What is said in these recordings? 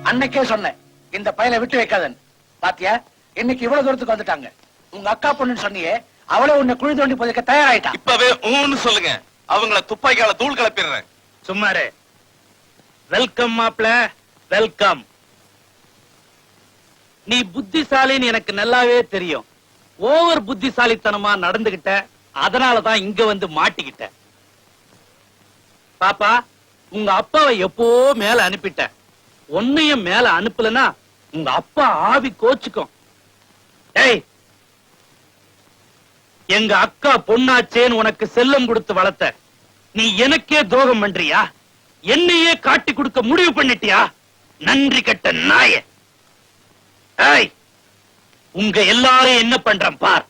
அன்னைக்கே சொன்னேன் இந்த பையனை விட்டு வைக்காதன்னு. பாத்தியா இன்னைக்கு இவ்வளவு தூரத்துக்கு வந்துட்டாங்க. உங்க அக்கா பொண்ணுன்னு சொன்னியே அவளே உன்னை குழி தோண்டி புதைக்க தயாராயிட்டான். இப்பவே ஊன்னு சொல்லுங்க, அவங்கள துப்பாக்கியால தூள் கிளப்பிடுறேன். சும்மாரு. வெல்கம் மாப்ள, வெல்கம். நீ புத்திசாலின்னு எனக்கு நல்லாவே தெரியும். ஓவர் புத்திசாலித்தனமா நடந்துகிட்ட, அதனாலதான் இங்க வந்து மாட்டிக்கிட்ட. பாப்பா, உங்க அப்பாவை எப்போ மேல அனுப்பிட்ட. ஒன்னையும் மேல அனுப்பலனா உங்க அப்பா ஆவி கோச்சுக்கும். ஏய், எங்க அக்கா பொண்ணாச்சேன்னு உனக்கு செல்லம் கொடுத்து வளர்த்த நீ எனக்கே துரோகம் பண்றியா? என்னையே காட்டி கொடுக்க முடிவு பண்ணிட்டியா? நன்றி கெட்ட நாயே. ஏய், உங்க எல்லாரையும் என்ன பண்றேன் பார்.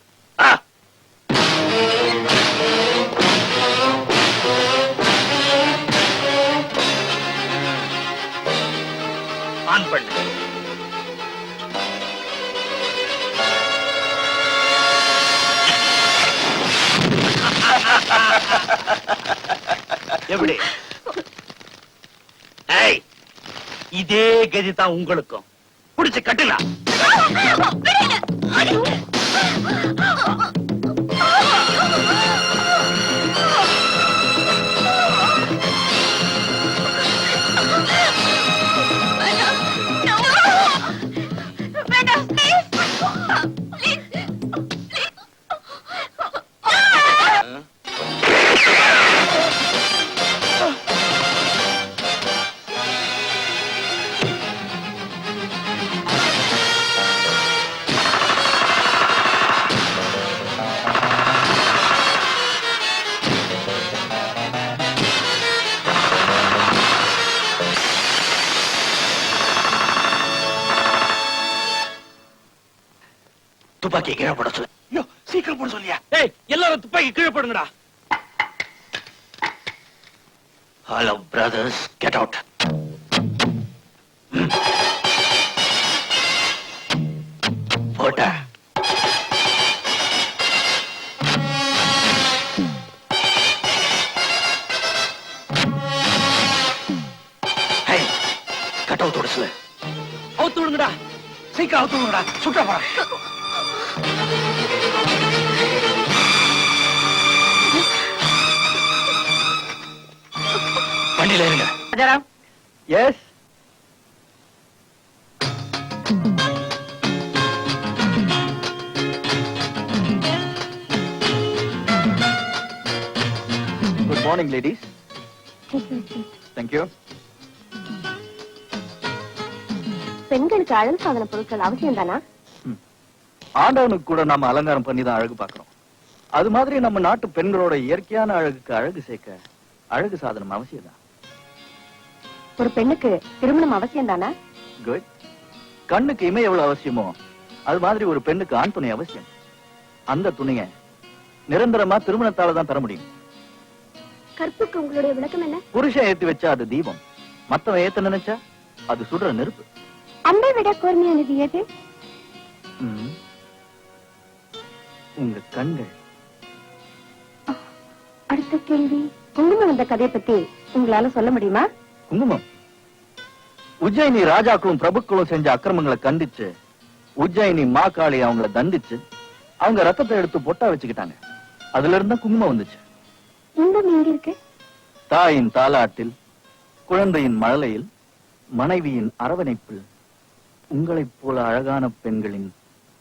ஆன் பண்ணு. எப்படி? ஏய், இதே கதிதான் உங்களுக்கும். புடிச்சு கட்டுனா. துப்பாக்கி கீழே போட சொல்லு. ஐயோ, சீக்கிரம் போட சொல்லியா? ஏய், எல்லாரும் துப்பாக்கி கீழே போடுங்கடா. Hello brothers, get out. போட்ட கட் அவுட் ஓட சொல்லு. அவுத்து விடுங்கடா. சீக்கிரம் அவுத்து விடுங்கடா. சுட்ட போற. வண்டியில இருங்க. Rajaram. Yes. Good morning, ladies. Thank you. பெண்களுக்கு அழகு சாதன பொருட்கள் அவசியம் தானா? ஆண்டவனுக்கு கூட நம்ம அலங்காரம் பண்ணி தான் அழகு பார்க்கிறோம். அது மாதிரி நம்ம நாட்டு பெண்களோட இயற்கையான அழகுக்கு அழகு சேர்க்க அழகு சாதனம் அவசியம் தான். ஒரு பெண்ணுக்கு திருமணம் அவசியம் தானா? குட். கண்ணுக்கு இமை எவ்வளவு அவசியமோ அது மாதிரி ஒரு பெண்ணுக்கு ஆண் துணை அவசியம். அந்த துணைய நிரந்தரமா திருமணத்தால தான் தர முடியும். கற்புக்கு உங்களுடைய விளக்கம் என்ன? புருஷன் ஏத்தி வச்சா அது தீபம், மத்தவன் ஏத்த நினைச்சா அது சுடுற நெருப்பு. அம்பை விட கூர்மையானது எது? உங்க கண்கள். அடுத்த கேள்வி, குங்குமம் வந்த கதையை பத்தி உங்களால சொல்ல முடியுமா? குங்குமம் உஜ்ஜயினி ராஜாக்களும் பிரபுக்களும் செஞ்ச அக்கிரமங்களை கண்டிச்சு உஜ்ஜயினி மாகாளி அவங்கள தண்டிச்சு அவங்க ரத்தத்தை எடுத்து பொட்டா வச்சுக்கிட்டாங்க. அதுல இருந்தா குங்குமம் வந்துச்சு. இன்பம் எங்க இருக்கு? தாயின் தாலாட்டில், குழந்தையின் மழலையில், மனைவியின் அரவணைப்பில், உங்களைப் போல அழகான பெண்களின்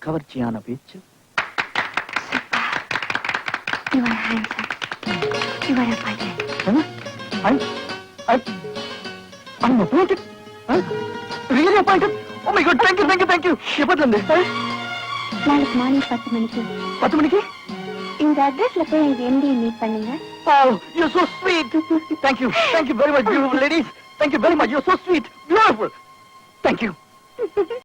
கவர்ச்சியான பேச்சு. You are handsome. You are appointed. I'm appointed? Really appointed? Oh my God, thank you, thank you, thank you. எப்பத்துல இருந்து? நாளைக்கு மார்னிங் 10 மணிக்கு. 10 மணிக்கு? இந்த அட்ரஸ்ல போய் எங்க எம்டி மீட் பண்ணுங்க. Oh, you're so sweet. Thank you very much, beautiful ladies. Thank you very much. You're so sweet, beautiful. Thank you.